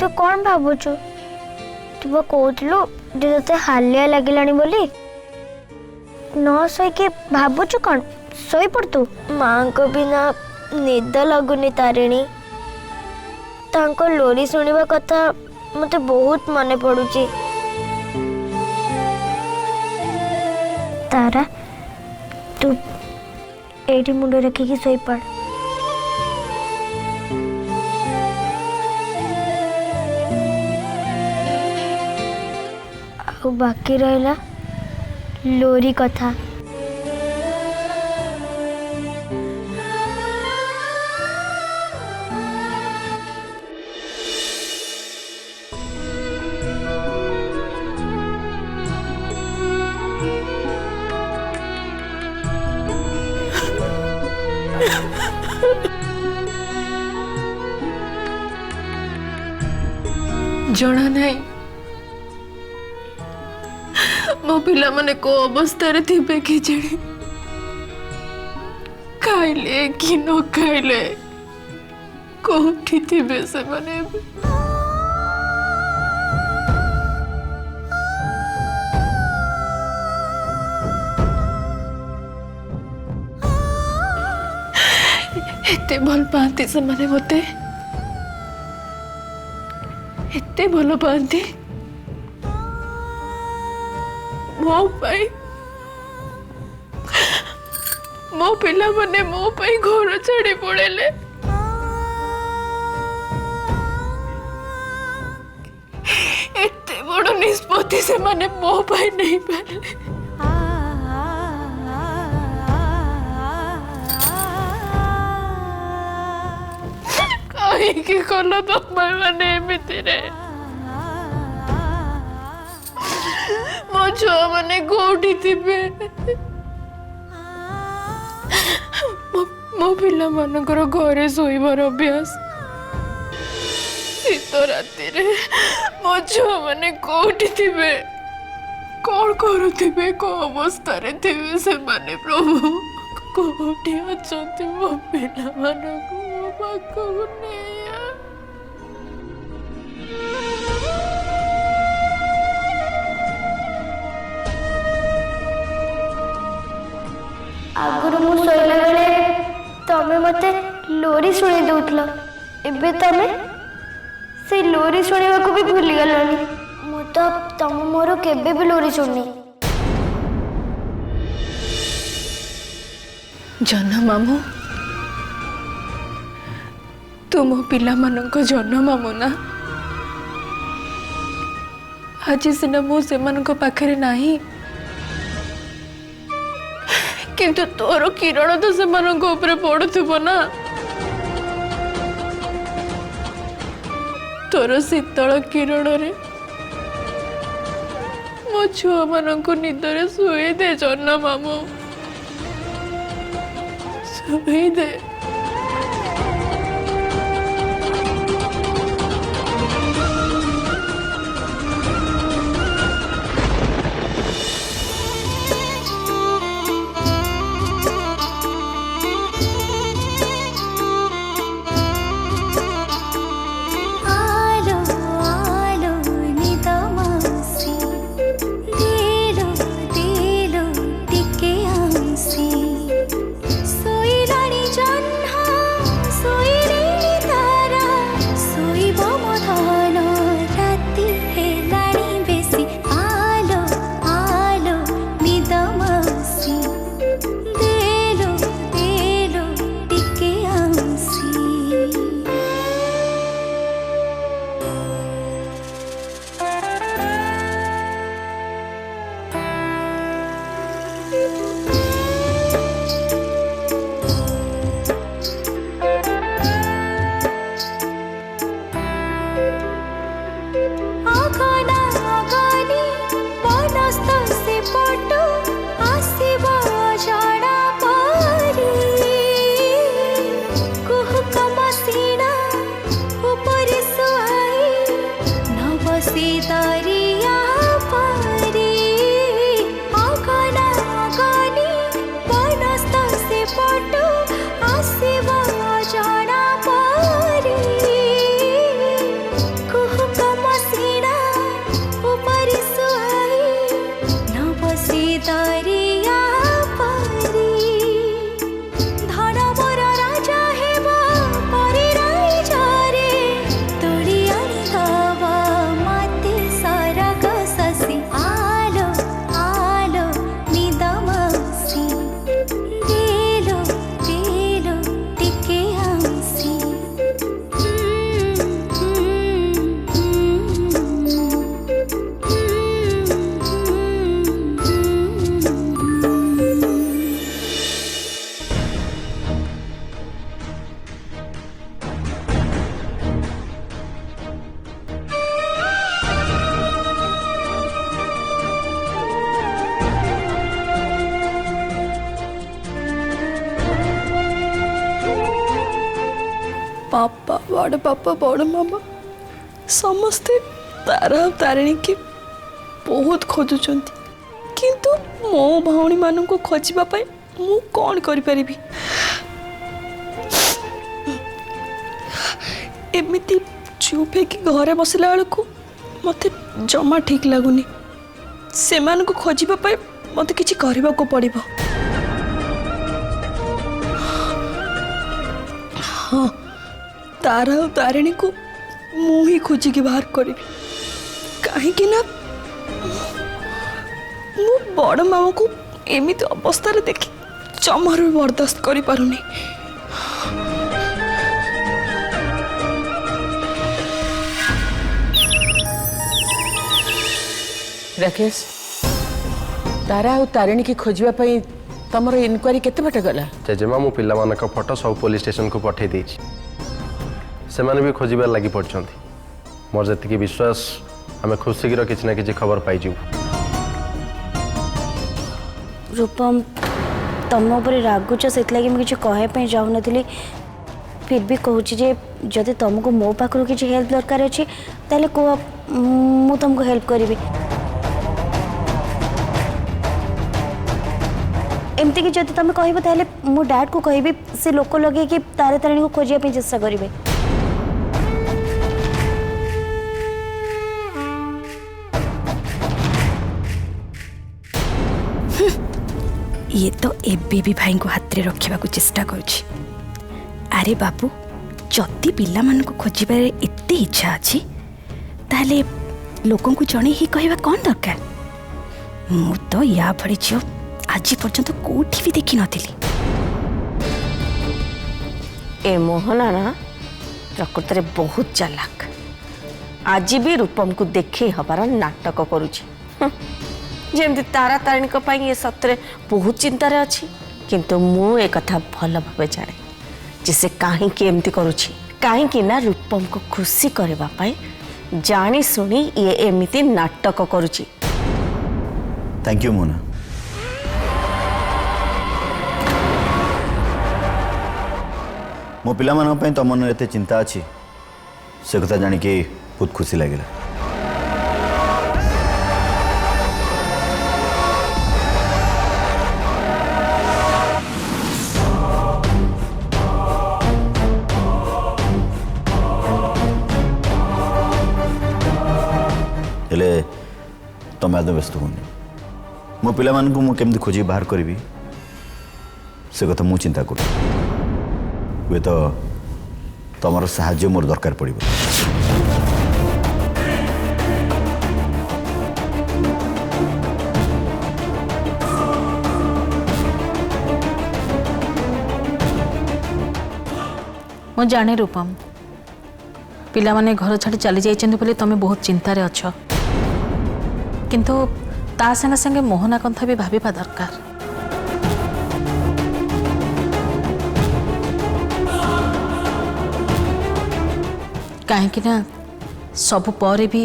तू कौन भावुचु तू कहलु ते हालिया लगिलानी बोली न शोक भावुचु कौन शोई पड़ तू माँ को बिना निद लगुनी तारिणी तांको लोरी सुनिबा कथा मते बहुत मने पड़ुची। तारा तू एठी मुंड रखिकी शोई पड़। आ बाकी रहला लोरी कथा। जना नहीं मो पिला माने को अवस्था रे थिबे कि जणी खाइले कि न खाइले कोठी थिबे से माने एते भल पाती से माने मते एते भल पाती मो पाई मो पिला माने मो पाई घर छाड़ी पड़ेले एते बड़ निष्पत्ति से माने मो पाई नहीं पारे कहीं कल तुम मैंने एमती मो छुआ मैंने कोठी थिबे मो पिला मानकर घरे शोइबार अभ्यास शीत राति रे मो छुआ मैंने कोठी थिबे कौन करुथिबे को अवस्था रे थिबे से माने प्रभु कोठी अछंती मो पिला मानक मो पाखु नै आगुरु मु सोइला बेले तमे मते लोरी सुनी दउतलो एबे तमे से लोरी सुनिबा को भी भूली गलनी मु तो तम मोर केबे भी लोरी सुननी जन्म मामू तुम पिला मानक जन्म मामू ना आज सिना मु से मानक पाखरे नाही किंतु तोर किरण तो से मानक ऊपर पड़ुथबो ना तोर शीतल किरण रे मो छुआ मानक निदरे सुई दे जन्म मामू सुई दे आसिबा जाना पारी कुह बड़ बापा बड़ मामा समस्ते तारा तारिणी की बहुत खोजुचंती किंतु मो भौणी मानू को खोजिबा पाई मु कौन करि परिबी। एमिति चुप है कि घरे बसला बेलू मते जमा ठीक लगुनि से खोजिबा पाई मते किछि करबा को पड़िबो। हाँ तारा और तारिणी को मु ही खोजिकी बाहर करी कहीं ना मु बड़ मामा को एमिति अवस्था रे देखी जमार बर्दाश्त करि पारुनी। राकेश तारा और तारिणी की खोजिबा पई तमरो इनक्वारी केते बटे गला? जेजेमा मु पिला मानक फोटो सब पुलिस स्टेशन को पठे देछि से माने भी खोजिबार लागि पड़छंती मोर जति की विश्वास हमें खुद शीघ्र किछि ना किछि खबर पाई जू। रूपम तुम उपर रागुच से मुझे कहवाई जाऊन फिर भी कहूँ जे जदि तुमको मो पाखु किसी हेल्प दरकार अच्छी ताले कह मु तुमको हेल्प करी। एमती कि जदि तुम कह ताले मो डैड को कहि से लोक लगे कि तारे तारिणी को खोजापी चेष्टा करेंगे। ये तो एबे भी भाई को हाथ रे रखा चेष्टा करुछि। अरे बाबू जदि पिला मान को खोजिबार एते इच्छा अच्छी ताले लोकों को जणे ही कहवा कौन दरकार। मु तो या भड़ी झियो आज पर्यंत कोठी भी देखी नथिली। ए मोहना ना प्रकृत रे बहुत चालाक आज भी रूपम को देखे हबार नाटक करुछि। जेमती तारा तारिणी को पाई ये सतरे बहुत चिंतार अच्छी किंतु मु एक कथा भल भाव जाने जिसे कहीं एमती करुछि कहीं ना रूपम को खुशी करबा पाई जानी सुनी ये एमती नाटक करुछि। Thank you Mona. मो पिला मान पई तो मन एते चिंता अच्छी से कथा जानी कि बहुत खुशी लगे। तुम आदम व्यस्त होनी मो पिला मान को मु केमती खोजी बाहर करी से कथा मु चिंता कर वे तो तुम साहाय्य मोर दरकार पड़ो। मु जाने रूपम पिला माने घर छाड़ी चली जाइछन बोले तमे बहुत चिंता रे अछ किंतु ता संगे संगे मोहना कथा भी भाबा दरकार। कहीं ना सब पर भी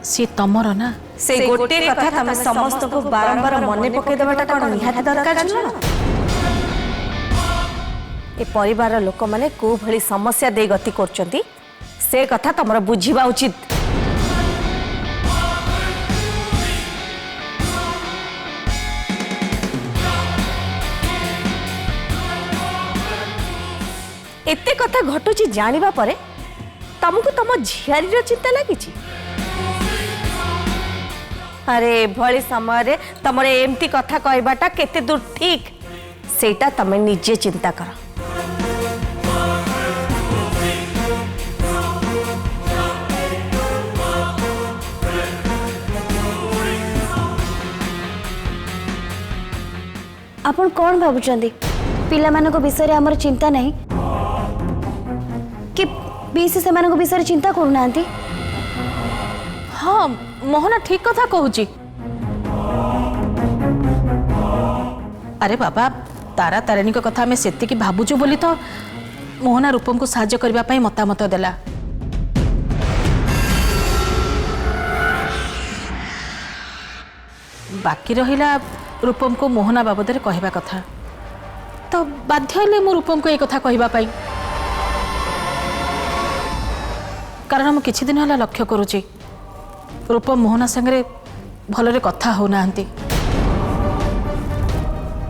सी तमर ना से गोटे कथा तमे समस्त को बारंबार मने पके देबाटा कोन निहाती दरकार छ। ए परिवार लोक माने को भली समस्या दे गति करचंती से कथा तमरा बुझिबा उचित। एते कथा घटुची जानिबा परे तुमको तुम झियारी चिंता लगी। अरे भली समय रे तुम एमती कथा कहबाटा केते दूर ठीक सेटा तमे निजे चिंता कर। आपण कौन भावुचंदी पिला मानको विषय रे हमर चिंता नहीं कि बीसी से मानको विषय रे चिंता करूनांती। हाँ मोहना ठीक कथा कहूची। अरे बाबा तारा तारिणी कथा आम से भावुचु बोली तो मोहना रूपम को साहाय्य करबा पई मतामत देला। बाकी रहिला रूपम को मोहना बाबद रे कहबा कथा तो बाध्य हेले मु रूपम को ए कथा कहबा पई। कारण मु किछि दिन हला लक्ष्य करूची रूपम मोहना संगे भलरे कथा हो नांती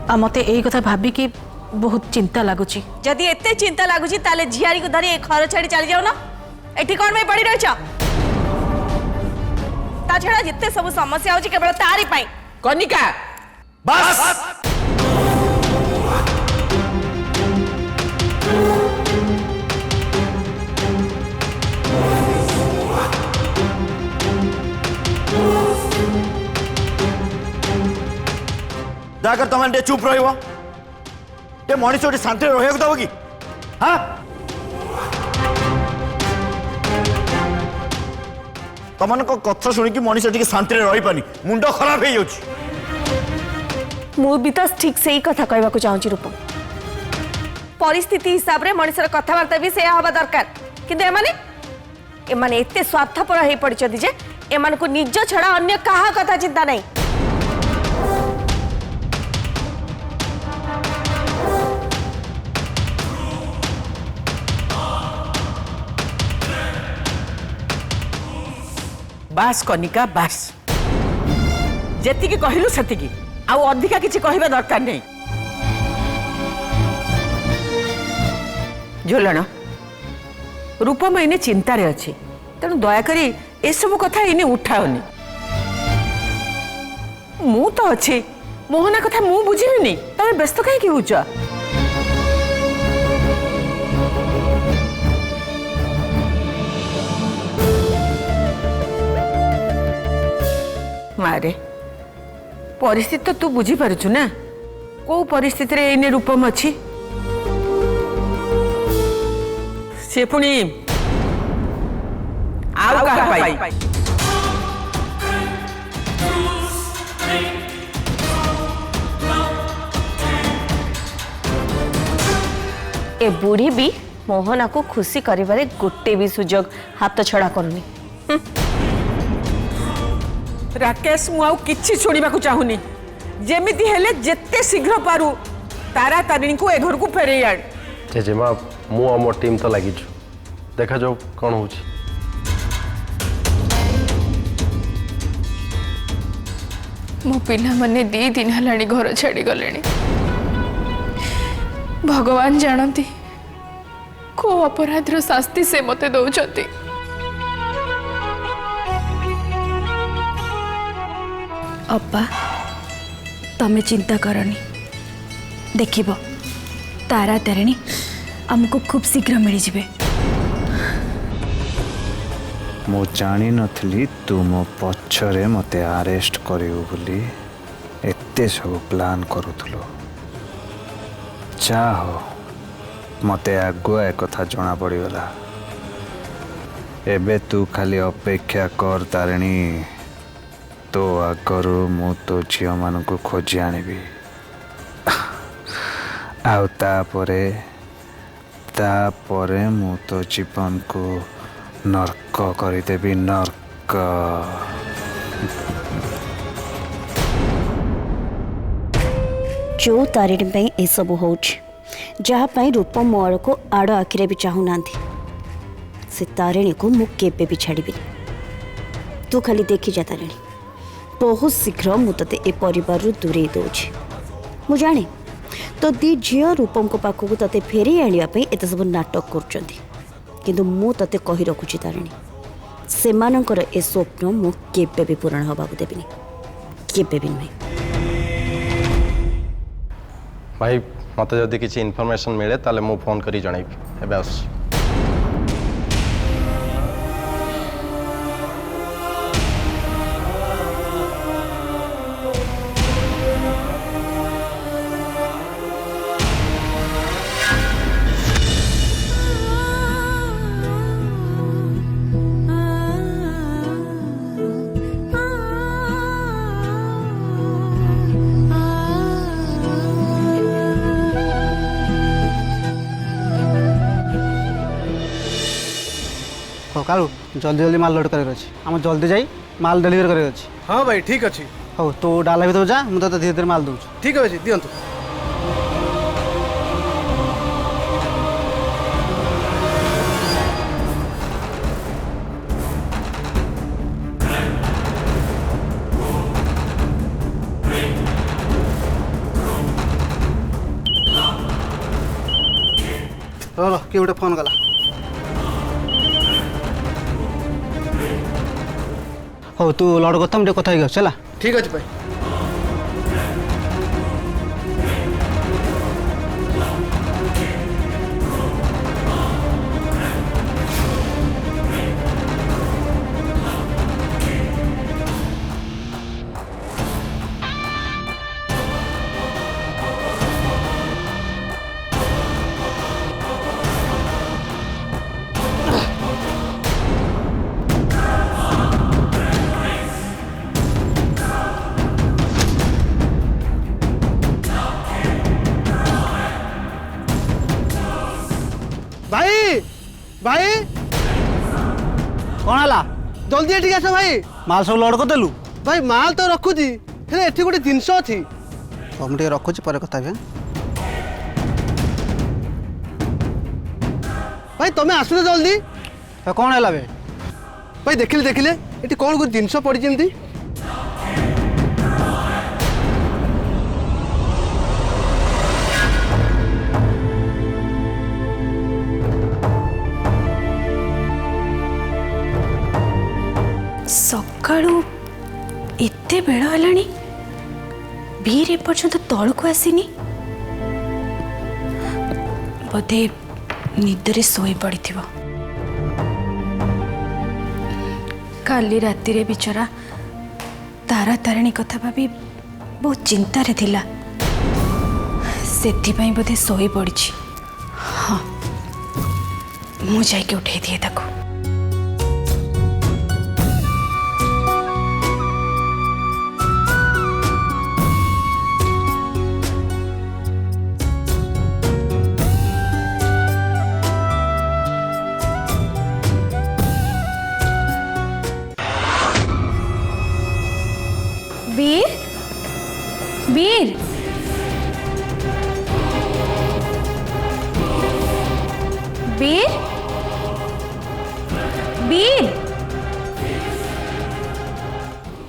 आ मते एई कथा भाबी कि बहुत चिंता लागुची। जदि एते चिंता लागुची ताले झियारी को धरी ए घर छाड़ी चली जाओ ना एठी कोन में पड़ी रहछ ता छड़ा जिते सब समस्या होची केवल तारी पाई। कनिका बस दयाकर तुम चुप रही मनीष शांति रहा दब कि हाँ तुम कथा शुणिकी मनीष टी शांति रही पानी मुंड खराब हो जाऊँ। मु भी तो ठीक से ही कथा कहवा चाहूँ रूपम परिस्थिति हिसाब रे मनीषर कथबार्ता भी से हवा दरकार किंतु एमाने एते स्वार्थपर हो पड़ी जे एमान को निज छड़ा अन्य कहा कथा चिंता नहीं। बास कनिका बास जेतिकी कहलु सेतिकी आउ अधिका किछि कहबा दरकार नहीं। झोलण रूपम इने चिंता रे अछि तेणु दयाकरी ए सब कथा इने उठाओनी मु तो अछि मोहना कथा मु बुझिबिनी तमे व्यस्त काहे कि होछ। मारे परिस्थिति तो तू बुझी पारुछु ना को परिस्थिति रे एने रूपम अछि से पुणी आउ कहा पाई ए बुढ़ी भी मोहना को खुशी करिबारे गोटे भी सुजोग हाथ छड़ा करनी। राकेश मु आउ किछि छोड़िबा को चाहुनी जेमिति हेले जेते शीघ्र पारू तारा तारिणी को ए घर को फेरे आड़। जेजेमा मु और मोर टीम तो लागि छु देखा जो कौन होची। मो पिला माने 2 दिन हलाणी घर छाड़ी गले भगवान जानती को अपराधर शास्ति से मते दौचंती। अब्बा तमे चिंता करनी देखिब तारा तारिणी हमको खूब शीघ्र मिल जिबे। मु जानी नथली तू मो पछरे मते अरेस्ट करियो बोली एते सब प्लान करूथलो चाहो मते आगुआ एक कथा जना पड़ीगला एबे तू खाली अपेक्षा कर तारिणी तो आगरू मु तो झियो मान को खोजी आनिबी आउ तापरे मु तो जीवन को नर्क करदेवी नर्क। जो तारिणी पे ए सब हो जहाँ रूपम मोर को आड़ आखिरे भी चाहू ना से तारिणी को मु केबे भी छाड़ी तू खाली देखी जा तारिणी बहुत शीघ्र मु तते ए परिवार दूरे दौची मु जाने तो दी झील रूपम को पाखक तते फेरी आने एत सब नाटक कर किंतु मु तते कही रखुची तारिणी सेमानंकर ए स्वप्न मु केबे भी पूरण होबा को देबिनी केबे भी नहीं। भाई मत जदि किसी इनफॉरमेशन मिले ताले मु फोन करी जणाइबी एबे आस। कालू जल्दी जल्दी माल लोड कर आम जल्दी जाई माल डेलीवर कर। हाँ भाई ठीक अच्छे। हो तू डाला भी जा मुझे तो धीरे धीरे माल दूँ। ठीक है दिंतु। किए गोटे फोन कला हो तू लड़ करता मुझे कथा ही चला ठीक अच्छे भाई भाई भाई कौन है जल्दी एठी आस भाई माल सब लड़ करदेलु भाई माल तो रखुची हेले एठी गोटे जिनस अछि मुझे रखुची पर कथा भी भाई तमे आसुने जल्दी कौन है बे भाई देखिले देखिले एठी कौन कोई जिनस पड़ी जेमती सकाळू एते बेळ हेलाणी वीर एपर्यंत तळको आसीनी बोधे निदरे सोई पड़िथिबो काली राति रे बिचारा तारा तारिणी कथा भाभी बहुत चिंता रे थिला सेथि पई बोधे सोई पड़िछि हाँ मु जाई के उठे दिए ताको वीर वीर वीर वीर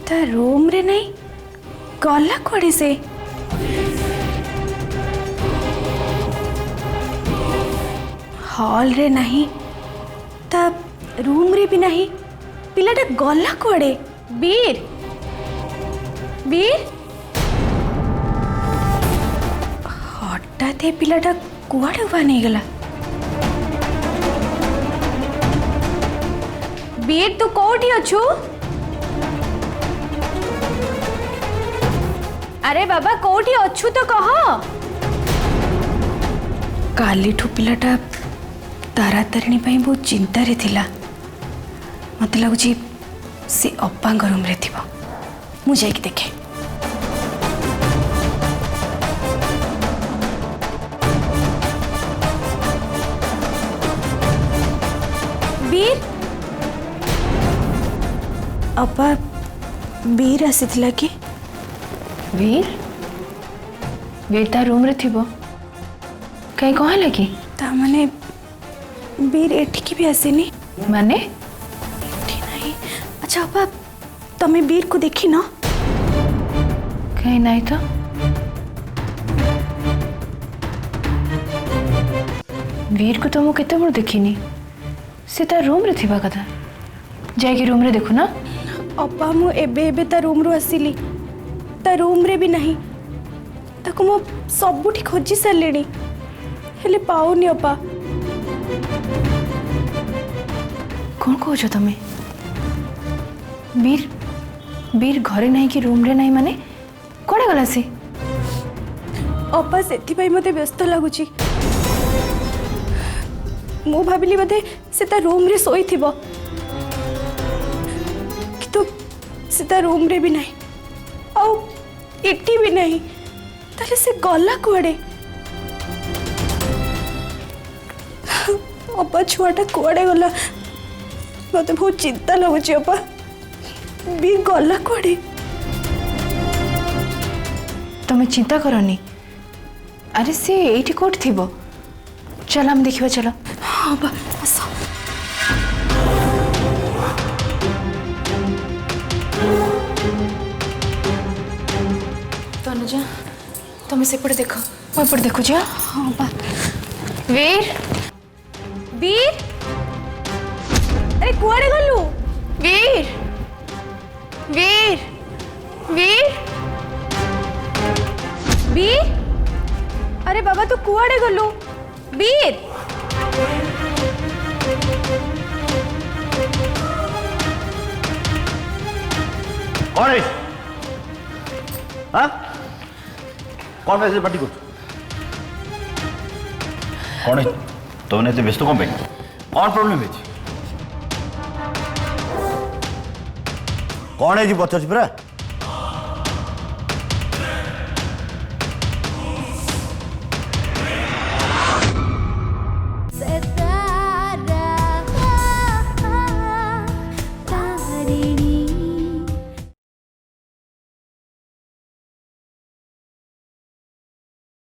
ता रूम रे नहीं गला कोड़े से हॉल रे नहीं ता रूम रे भी नहीं पिलाटा गला कोड़े वीर वीर हठात पिलाटा कुआड़े उभा नहीं गला वीर तू कोठी अछु अरे बाबा कोठी अछु तो कह कालीठू पिलाटा तारा तारिणी पाई बहुत चिंता रे थिला मत लगुची से अप्पांग रूम रे थिबो मु जाई के देखे वीर अपा वीर आसीथिला कि वीर वीर ता रूम रे थिबो कहीं कहाँ लगी ता माने वीर एठी भी आसीनी माने एठी नहीं अच्छा अपा तमे वीर को देखी ना कहीं नहीं तो वीर को तो मु केते बड़ देखिनी से ता रूम रे थिबा कथा जाके रूम रे देखु ना अपा मु एबे एबे ता रूम रो आसीली ता रूम रे भी नहीं ताको मु सबुठी खोजी सारलेनी हेले पाउनी अपा कौन कहो छो तमे वीर वीर घरे नहीं कि रूम रे नहीं माने कोड़े गला से अपा सेथि पई मते व्यस्त लागुची मु भाबिली बदे से ता रूम रे सोई थिबो किंतु से ता रूम रे भी नहीं औ एटी भी नहीं ताले से गला कुआडे अपा छुआटा कुआडे गला मते बहुत चिंता लगुची अपा भी गला कुआडे तमे चिंता करनी अरे से एठी कोठ थिबो चल हम देखिबा चलो हाँ बा आसो तनुजा तमे सेपटे देखो मैं एपटे देखु जा हाँ बा वीर वीर अरे कुआड़े गलु वीर वीर वीर वीर अरे बाबा तू कुआड़े गलु वीर कौन है हाँ कौन वैसे पार्टी को कौन है तुमने तो व्यस्त कौन पे कौन प्रॉब्लम है कौन है जी पचास परा